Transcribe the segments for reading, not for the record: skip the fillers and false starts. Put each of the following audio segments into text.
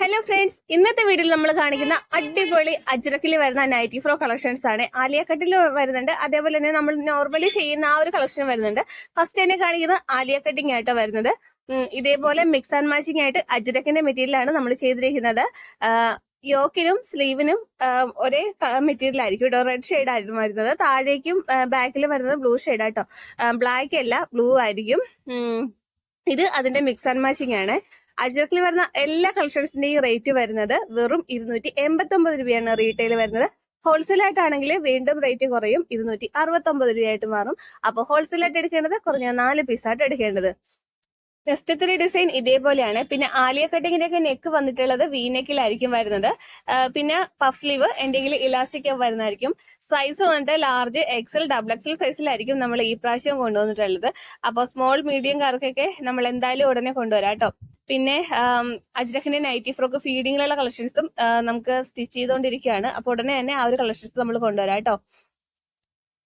Hello friends, ഇന്നത്തെ വീഡിയോയിൽ നമ്മൾ കാണിക്കുന്ന അടിപൊളി അജ്രക്കിൽ വരുന്ന നൈറ്റി ഫ്രോ കളക്ഷൻസ് ആണ്. ആലിയ കട്ടിൽ വരുന്നുണ്ട്, അതേപോലെ തന്നെ നമ്മൾ നോർമലി ചെയ്യുന്ന ആ ഒരു കളക്ഷൻ വരുന്നുണ്ട്. ഫസ്റ്റ് തന്നെ കാണിക്കുന്നത് ആലിയ കട്ടിങ് ആയിട്ട് വരുന്നത്. ഇതേപോലെ മിക്സ് ആൻഡ് മാച്ചിങ് ആയിട്ട് അജ്രക്കിന്റെ മെറ്റീരിയലാണ് നമ്മൾ ചെയ്തിരിക്കുന്നത്. യോക്കിനും സ്ലീവിനും ഒരേ മെറ്റീരിയൽ ആയിരിക്കും കേട്ടോ. റെഡ് ഷെയ്ഡ് ആയിരുന്നു വരുന്നത്. താഴേക്കും ബാക്കിലും വരുന്നത് ബ്ലൂ ഷെയ്ഡ് ആട്ടോ. ബ്ലാക്ക് അല്ല, ബ്ലൂ ആയിരിക്കും. ഇത് അതിന്റെ മിക്സ് ആൻഡ് മാച്ചിങ് ആണ്. അജ്രക്കിൽ വരുന്ന എല്ലാ കളക്ഷൻസിന്റെയും റേറ്റ് വരുന്നത് വെറും 289 രൂപയാണ് റീറ്റെയിൽ വരുന്നത്. ഹോൾസെയിൽ ആയിട്ടാണെങ്കിൽ വീണ്ടും റേറ്റ് കുറയും, 269 രൂപയായിട്ട് മാറും. അപ്പോൾ ഹോൾസെയിൽ ആയിട്ട് എടുക്കേണ്ടത് കുറഞ്ഞ 4 പീസായിട്ട് എടുക്കേണ്ടത്. നെക്സ്റ്റ് ഡിസൈൻ ഇതേപോലെയാണ്. പിന്നെ ആലിയ കട്ടിങ്ങിന്റെ ഒക്കെ നെക്ക് വന്നിട്ടുള്ളത് വി നെക്കിലായിരിക്കും വരുന്നത്. പിന്നെ പഫ് സ്ലീവ് എന്തെങ്കിലും ഇലാസ്റ്റിക് വരുന്നതായിരിക്കും. സൈസ് വന്നിട്ട് ലാർജ്, എക്സൽ, ഡബിൾ എക്സൽ സൈസിലായിരിക്കും നമ്മൾ ഈ പ്രാവശ്യം കൊണ്ടുവന്നിട്ടുള്ളത്. അപ്പോൾ സ്മോൾ മീഡിയം കാർക്കൊക്കെ നമ്മൾ എന്തായാലും ഉടനെ കൊണ്ടുവരാം കേട്ടോ. പിന്നെ അജ്രഖിന്റെ നൈറ്റി ഫ്രോക്ക് ഫീഡിങ്ങിലുള്ള കളക്ഷൻസും നമുക്ക് സ്റ്റിച്ച് ചെയ്തുകൊണ്ടിരിക്കുകയാണ്. അപ്പൊ ഉടനെ തന്നെ ആ ഒരു കളക്ഷൻസ് നമ്മൾ കൊണ്ടുവരാം കേട്ടോ.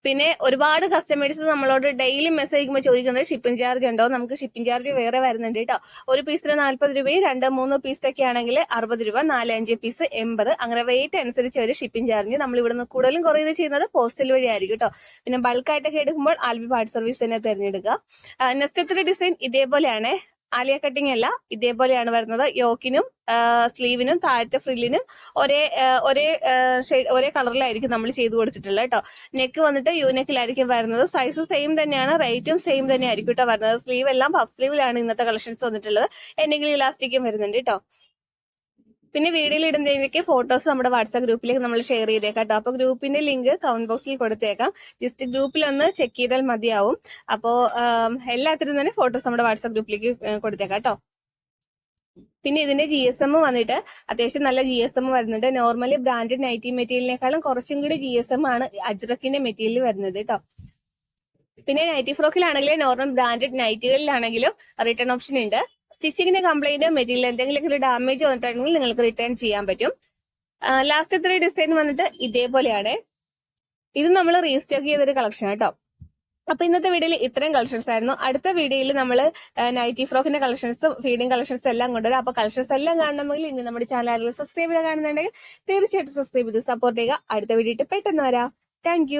പിന്നെ ഒരുപാട് കസ്റ്റമേഴ്സ് നമ്മളോട് ഡെയിലി മെസ്സേജ് അയക്കുമ്പോൾ ചോദിക്കുന്നത് ഷിപ്പിംഗ് ചാർജ് ഉണ്ടോ. നമുക്ക് ഷിപ്പിംഗ് ചാർജ് വേറെ വരുന്നുണ്ട് കേട്ടോ. ഒരു പീസിന് 40 രൂപയും 2-3 പീസൊക്കെ ആണെങ്കിൽ 60 രൂപ, 4-5 പീസ് 80. അങ്ങനെ വെയിറ്റ് അനുസരിച്ച് ഒരു ഷിപ്പിംഗ് ചാർജ്. നമ്മൾ ഇവിടുന്ന് കൂടുതലും കൊറിയർ ചെയ്യുന്നത് പോസ്റ്റൽ വഴി ആയിരിക്കും കേട്ടോ. പിന്നെ ബൾക്കായിട്ടൊക്കെ എടുക്കുമ്പോൾ ആൽബി പാർട്ട് സർവീസ് തന്നെ തിരഞ്ഞെടുക്കുക. നെക്സ്റ്റ് ഡിസൈൻ ഇതേപോലെയാണ്. ആലിയ കട്ടിങ് അല്ല, ഇതേപോലെയാണ് വരുന്നത്. യോക്കിനും സ്ലീവിനും താഴത്തെ ഫ്രില്ലിനും ഒരേ കളറിലായിരിക്കും നമ്മൾ ചെയ്തു കൊടുത്തിട്ടുള്ളത് കേട്ടോ. നെക്ക് വന്നിട്ട് യൂനെക്കിലായിരിക്കും വരുന്നത്. സൈസ് സെയിം തന്നെയാണ്, റേറ്റും സെയിം തന്നെ ആയിരിക്കും കേട്ടോ വരുന്നത്. സ്ലീവ് എല്ലാം പഫ് സ്ലീവിലാണ് ഇന്നത്തെ കളക്ഷൻസ് വന്നിട്ടുള്ളത്. എന്തെങ്കിലും ഇലാസ്റ്റിക്കും വരുന്നുണ്ട് കേട്ടോ. പിന്നെ വീഡിയോയിൽ ഇടുന്നതിലേക്ക് ഫോട്ടോസ് നമ്മുടെ വാട്സാപ്പ് ഗ്രൂപ്പിലേക്ക് നമ്മൾ ഷെയർ ചെയ്തേക്കാം കേട്ടോ. അപ്പൊ ഗ്രൂപ്പിന്റെ ലിങ്ക് കമന്റ് ബോക്സിൽ കൊടുത്തേക്കാം. ജസ്റ്റ് ഗ്രൂപ്പിൽ ഒന്ന് ചെക്ക് ചെയ്താൽ മതിയാവും. അപ്പോ എല്ലാത്തിനും തന്നെ ഫോട്ടോസ് നമ്മുടെ വാട്സാപ്പ് ഗ്രൂപ്പിലേക്ക് കൊടുത്തേക്കാം കേട്ടോ. പിന്നെ ഇതിന്റെ GSM വന്നിട്ട് അത്യാവശ്യം നല്ല GSM വരുന്നുണ്ട്. നോർമലി ബ്രാൻഡഡ് നൈറ്റി മെറ്റീരിയലിനേക്കാളും കുറച്ചും കൂടി GSM ആണ് അജ്രക്കിന്റെ മെറ്റീരിയൽ വരുന്നത് കേട്ടോ. പിന്നെ നൈറ്റി ഫ്രോക്കിലാണെങ്കിൽ നോർമൽ ബ്രാൻഡഡ് നൈറ്റികളിലാണെങ്കിലും റിട്ടേൺ ഓപ്ഷൻ ഉണ്ട്. സ്റ്റിച്ചിങ്ങിന്റെ കംപ്ലൈന്റ്, മെറ്റീരിയൽ എന്തെങ്കിലും ഒരു ഡാമേജ് വന്നിട്ടുണ്ടെങ്കിൽ നിങ്ങൾക്ക് റിട്ടേൺ ചെയ്യാൻ പറ്റും. ലാസ്റ്റ് ഡിസൈൻ വന്നിട്ട് ഇതേപോലെയാണ്. ഇത് നമ്മൾ റീസ്റ്റോക്ക് ചെയ്തൊരു കളക്ഷൻ കേട്ടോ. അപ്പൊ ഇന്നത്തെ വീഡിയോയിൽ ഇത്രയും കളക്ഷൻസ് ആയിരുന്നു. അടുത്ത വീഡിയോയിൽ നമ്മൾ നൈറ്റി ഫ്രോക്കിന്റെ കളക്ഷൻസും ഫീഡിംഗ് കളക്ഷൻസും എല്ലാം കൊണ്ടുവരാം. അപ്പൊ കളക്ഷൻസ് എല്ലാം കാണണമെങ്കിൽ ഇനി നമ്മുടെ ചാനൽ സബ്സ്ക്രൈബ് ചെയ്ത് കാണുന്നുണ്ടെങ്കിൽ തീർച്ചയായിട്ടും സബ്സ്ക്രൈബ് ചെയ്ത് സപ്പോർട്ട് ചെയ്യുക. അടുത്ത വീഡിയോ പെട്ടെന്ന് വരാം. താങ്ക്